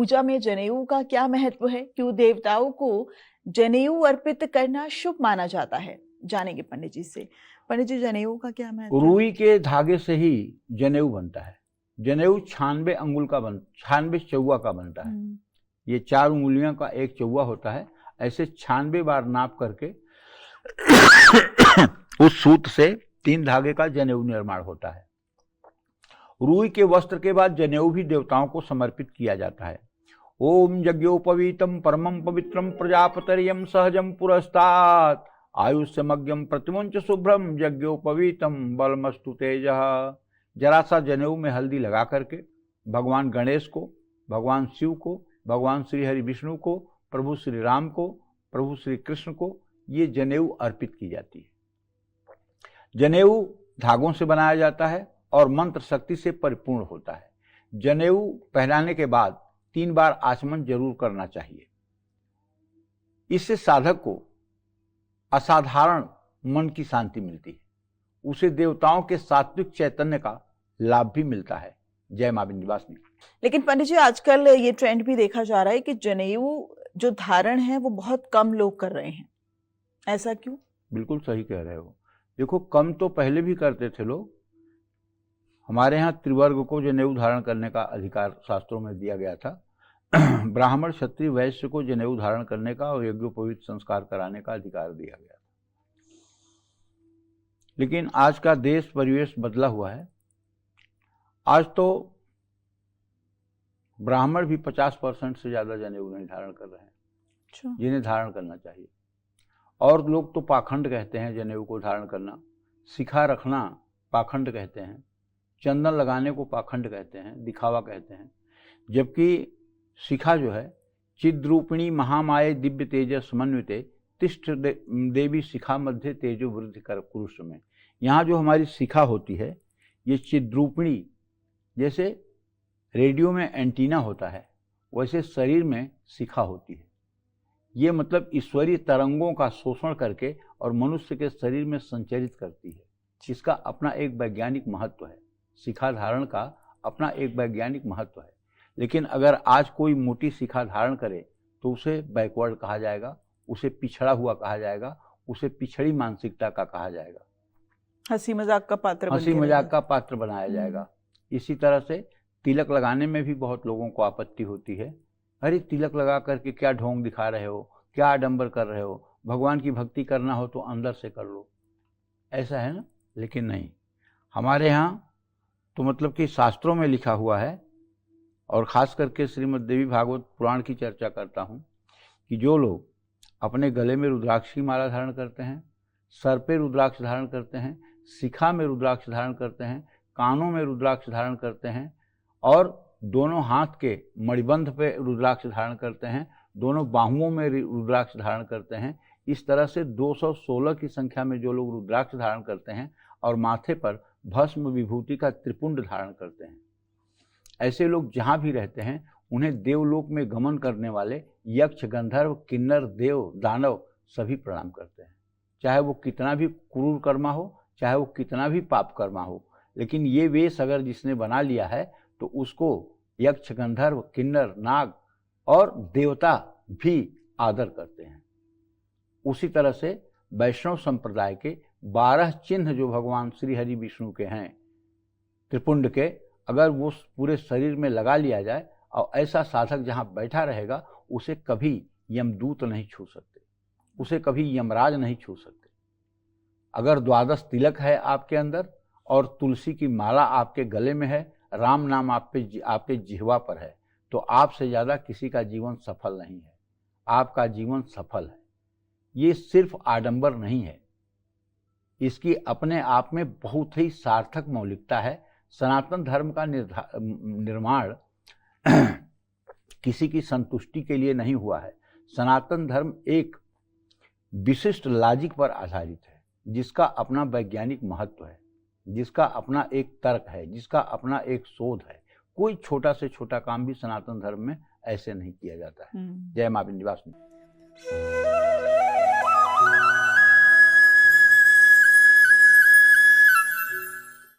पूजा में जनेऊ का क्या महत्व है? क्यों देवताओं को जनेऊ अर्पित करना शुभ माना जाता है? जानेंगे पंडित जी से। पंडित जी, जनेऊ का क्या महत्व है? रुई के धागे से ही जनेऊ बनता है। जनेऊ 96 अंगुल का 96 चौवा का बनता है। ये 4 उंगलियों का एक चौवा होता है। ऐसे 96 बार नाप करके उस सूत से 3 धागे का जनेऊ निर्माण होता है। रुई के वस्त्र के बाद जनेऊ भी देवताओं को समर्पित किया जाता है। ओम यज्ञोपवीतम परमं पवित्रम प्रजापतरियम सहजम पुरस्तात् आयुष्यमग्यम प्रतिमुंच शुभ्रम यज्ञोपवीतम बलमस्तु तेजः। जरा सा जनेऊ में हल्दी लगा करके भगवान गणेश को, भगवान शिव को, भगवान श्री हरि विष्णु को, प्रभु श्री राम को, प्रभु श्री कृष्ण को ये जनेऊ अर्पित की जाती है। जनेऊ धागों से बनाया जाता है और मंत्र शक्ति से परिपूर्ण होता है। जनेऊ पहनाने के बाद 3 बार आचमन जरूर करना चाहिए। इससे साधक को असाधारण मन की शांति मिलती है। उसे देवताओं के सात्विक चैतन्य का लाभ भी मिलता है। जय मां विंध्यवासिनी। लेकिन पंडित जी, आजकल ये ट्रेंड भी देखा जा रहा है कि जनेऊ जो धारण है वो बहुत कम लोग कर रहे हैं। ऐसा क्यों? बिल्कुल सही कह रहे हो। देखो, कम तो पहले भी करते थे लोग। हमारे यहाँ त्रिवर्ग को जनेऊ धारण करने का अधिकार शास्त्रों में दिया गया था। ब्राह्मण, क्षत्रिय, वैश्य को जनेऊ धारण करने का और यज्ञोपवीत संस्कार कराने का अधिकार दिया गया था। लेकिन आज का देश परिवेश बदला हुआ है। आज तो ब्राह्मण भी 50% से ज्यादा जनेऊ नहीं धारण कर रहे हैं, जिन्हें धारण करना चाहिए। और लोग तो पाखंड कहते हैं जनेऊ को धारण करना। शिखा रखना पाखंड कहते हैं। चंदन लगाने को पाखंड कहते हैं, दिखावा कहते हैं। जबकि शिखा जो है, चिद्रूपिणी महामाये दिव्य तेजस समन्विते तिष्ठ देवी शिखा मध्य तेजो वृद्धि कर पुरुष में। यहाँ जो हमारी शिखा होती है, ये चिद्रूपिणी, जैसे रेडियो में एंटीना होता है वैसे शरीर में शिखा होती है। ये मतलब ईश्वरीय तरंगों का शोषण करके और मनुष्य के शरीर में संचरित करती है। जिसका अपना एक वैज्ञानिक महत्व है। शिखा धारण का अपना एक वैज्ञानिक महत्व है। लेकिन अगर आज कोई मोटी शिखा धारण करे तो उसे बैकवर्ड कहा जाएगा, उसे पिछड़ा हुआ कहा जाएगा, उसे पिछड़ी मानसिकता का कहा जाएगा, हंसी मजाक का पात्र बनाया जाएगा। इसी तरह से तिलक लगाने में भी बहुत लोगों को आपत्ति होती है। अरे तिलक लगा करके क्या ढोंग दिखा रहे हो, क्या आडंबर कर रहे हो, भगवान की भक्ति करना हो तो अंदर से कर लो, ऐसा है ना। लेकिन नहीं, हमारे यहाँ तो मतलब कि शास्त्रों में लिखा हुआ है, और खास करके श्रीमद् देवी भागवत पुराण की चर्चा करता हूँ कि जो लोग अपने गले में रुद्राक्ष की माला धारण करते हैं, सर पे रुद्राक्ष धारण करते हैं, शिखा में रुद्राक्ष धारण करते हैं, कानों में रुद्राक्ष धारण करते हैं और दोनों हाथ के मणिबंध पे रुद्राक्ष धारण करते हैं, दोनों बाहुओं में रुद्राक्ष धारण करते हैं। इस तरह से 216 की संख्या में जो लोग रुद्राक्ष धारण करते हैं और माथे पर भस्म विभूति का त्रिपुंड धारण करते हैं, ऐसे लोग जहाँ भी रहते हैं उन्हें देवलोक में गमन करने वाले यक्ष, गंधर्व, किन्नर, देव, दानव सभी प्रणाम करते हैं। चाहे वो कितना भी क्रूर कर्मा हो, चाहे वो कितना भी पाप कर्मा हो, लेकिन ये वेश अगर जिसने बना लिया है तो उसको यक्ष, गंधर्व, किन्नर, नाग और देवता भी आदर करते हैं। उसी तरह से वैष्णव संप्रदाय के 12 चिन्ह जो भगवान श्री हरि विष्णु के हैं त्रिपुंड के, अगर वो पूरे शरीर में लगा लिया जाए और ऐसा साधक जहाँ बैठा रहेगा उसे कभी यमदूत नहीं छू सकते, उसे कभी यमराज नहीं छू सकते। अगर 12 तिलक है आपके अंदर और तुलसी की माला आपके गले में है, राम नाम आपके जिह्वा पर है, तो आपसे ज़्यादा किसी का जीवन सफल नहीं है। आपका जीवन सफल है। ये सिर्फ आडंबर नहीं है, इसकी अपने आप में बहुत ही सार्थक मौलिकता है। सनातन धर्म का निर्माण किसी की संतुष्टि के लिए नहीं हुआ है। सनातन धर्म एक विशिष्ट लॉजिक पर आधारित है, जिसका अपना वैज्ञानिक महत्व है, जिसका अपना एक तर्क है, जिसका अपना एक शोध है। कोई छोटा से छोटा काम भी सनातन धर्म में ऐसे नहीं किया जाता है। जय मां विंध्यवासिनी।